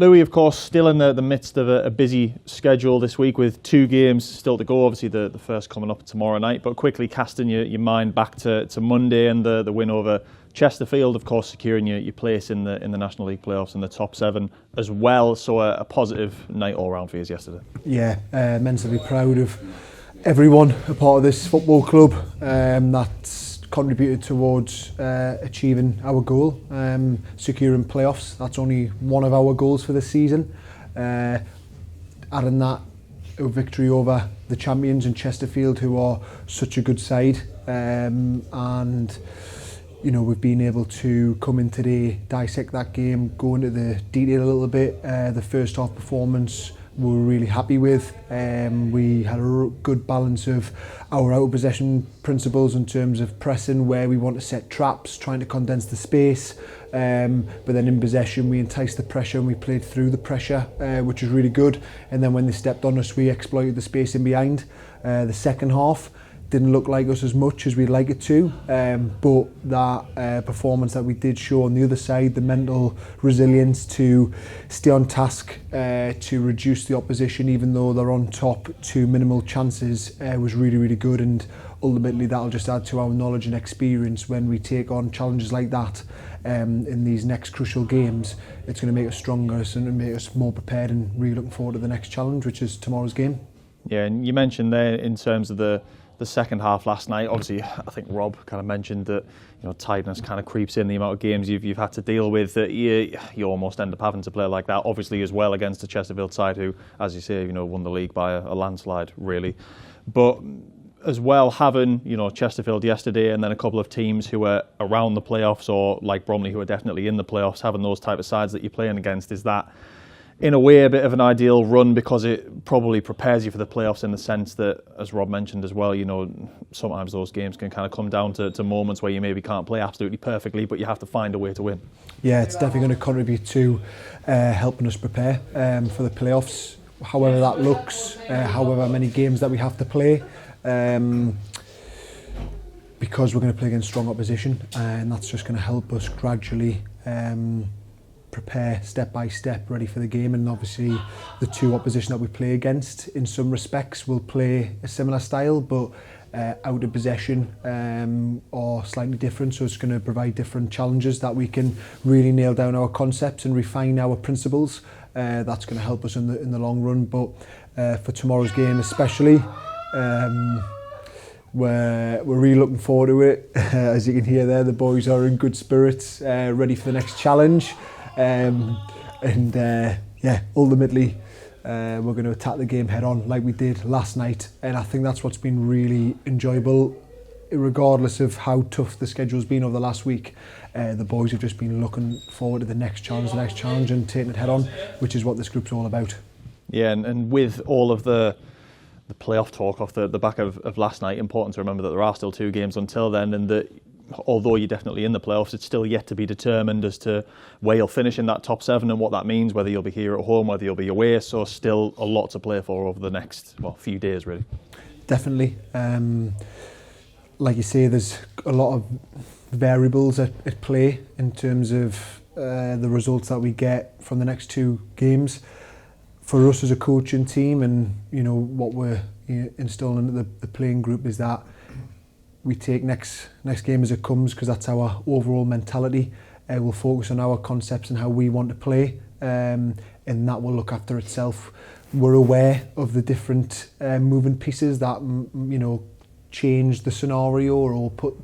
Louis, of course, still in the midst of a busy schedule this week with 2 games still to go. Obviously, the first coming up tomorrow night. But quickly casting your mind back to Monday and the win over Chesterfield, of course, securing your place in the National League playoffs in the top 7 as well. So a positive night all round for you yesterday. Yeah, immensely proud of everyone a part of this football club that's contributed towards achieving our goal, securing playoffs. That's only one of our goals for this season. Adding that, a victory over the champions in Chesterfield, who are such a good side, and you know, we've been able to come in today, dissect that game, go into the detail a little bit. The first half performance we were really happy with. We had a good balance of our out of possession principles in terms of pressing, where we want to set traps, trying to condense the space. But then in possession we enticed the pressure and we played through the pressure, which was really good. And then when they stepped on us, we exploited the space in behind. The second half didn't look like us as much as we'd like it to, but that performance that we did show on the other side, the mental resilience to stay on task, to reduce the opposition even though they're on top to minimal chances, was really, really good. And ultimately that'll just add to our knowledge and experience when we take on challenges like that in these next crucial games. It's going to make us stronger and make us more prepared, and really looking forward to the next challenge, which is tomorrow's game. Yeah, and you mentioned there in terms of the second half last night, obviously I think Rob kind of mentioned that, you know, tiredness kind of creeps in, the amount of games you've had to deal with, that you almost end up having to play like that, obviously as well against the Chesterfield side who, as you say, you know, won the league by a landslide really. But as well, having, you know, Chesterfield yesterday and then a couple of teams who are around the playoffs, or like Bromley who are definitely in the playoffs, having those type of sides that you're playing against, is that in a way a bit of an ideal run, because it probably prepares you for the playoffs in the sense that, as Rob mentioned as well, you know, sometimes those games can kind of come down to moments where you maybe can't play absolutely perfectly, but you have to find a way to win. Yeah, it's definitely going to contribute to helping us prepare for the playoffs, however that looks, however many games that we have to play, because we're going to play against strong opposition, and that's just going to help us gradually prepare step by step, ready for the game. And obviously the 2 opposition that we play against in some respects will play a similar style, but out of possession or slightly different, so it's going to provide different challenges that we can really nail down our concepts and refine our principles. That's going to help us in the long run. But for tomorrow's game especially, we're really looking forward to it. As you can hear there, the boys are in good spirits, ready for the next challenge. Ultimately we're going to attack the game head on like we did last night, and I think that's what's been really enjoyable, regardless of how tough the schedule's been over the last week. The boys have just been looking forward to the next challenge and taking it head on, which is what this group's all about. Yeah, and with all of the playoff talk off the back of last night, important to remember that there are still 2 games until then, and that although you're definitely in the playoffs, it's still yet to be determined as to where you'll finish in that top 7 and what that means, whether you'll be here at home, whether you'll be away. So still a lot to play for over the next few days really. Definitely. Like you say, there's a lot of variables at play in terms of the results that we get from the next 2 games. For us as a coaching team, and you know what we're installing into the playing group, is that we take next game as it comes, because that's our overall mentality. We'll focus on our concepts and how we want to play, and that will look after itself. We're aware of the different moving pieces that you know, change the scenario, or put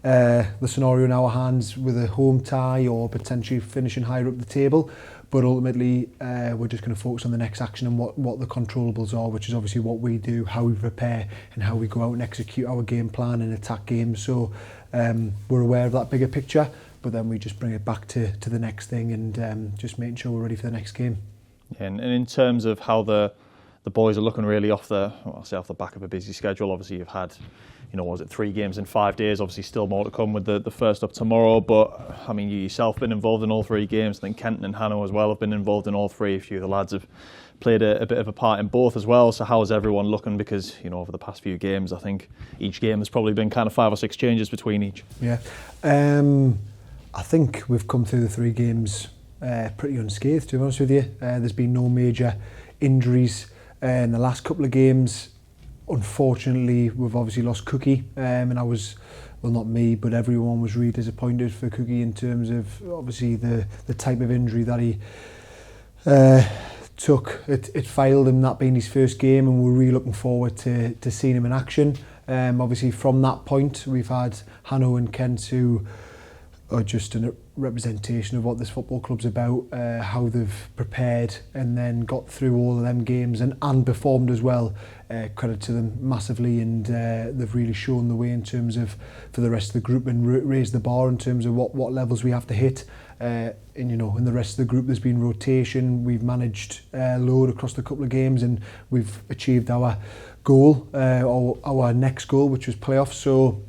the scenario in our hands with a home tie or potentially finishing higher up the table. But ultimately, we're just going to focus on the next action and what the controllables are, which is obviously what we do, how we prepare, and how we go out and execute our game plan and attack games. So we're aware of that bigger picture, but then we just bring it back to the next thing, and just making sure we're ready for the next game. Yeah, and in terms of how the boys are looking really off the back of a busy schedule, obviously you've had, you know, was it 3 games in 5 days? Obviously still more to come with the first up tomorrow, but I mean, you yourself been involved in all 3 games. I think Kenton and Hanno as well have been involved in all 3. A few of the lads have played a bit of a part in both as well. So how is everyone looking? Because, you know, over the past few games, I think each game has probably been kind of 5 or 6 changes between each. Yeah, I think we've come through the 3 games pretty unscathed, to be honest with you. There's been no major injuries in the last couple of games. Unfortunately, we've obviously lost Cookie, and I was, well, not me, but everyone was really disappointed for Cookie in terms of obviously the type of injury that he took. It failed him, that being his first game, and we're really looking forward to seeing him in action. Obviously, from that point, we've had Hanno and Kent, who are just a representation of what this football club's about, how they've prepared and then got through all of them games and performed as well. Credit to them massively, and they've really shown the way in terms of for the rest of the group and raised the bar in terms of what levels we have to hit. And you know, in the rest of the group, there's been rotation. We've managed load across the couple of games, and we've achieved our goal, our next goal, which was playoffs. So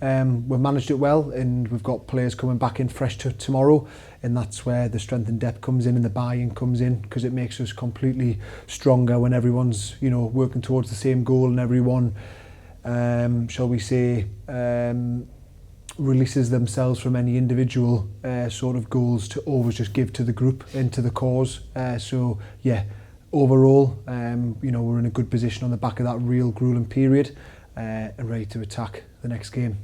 we've managed it well, and we've got players coming back in fresh to tomorrow, and that's where the strength and depth comes in and the buy-in comes in, because it makes us completely stronger when everyone's, you know, working towards the same goal, and everyone, shall we say, releases themselves from any individual sort of goals to always just give to the group and to the cause. So yeah, overall, you know, we're in a good position on the back of that real grueling period, and ready to attack the next game.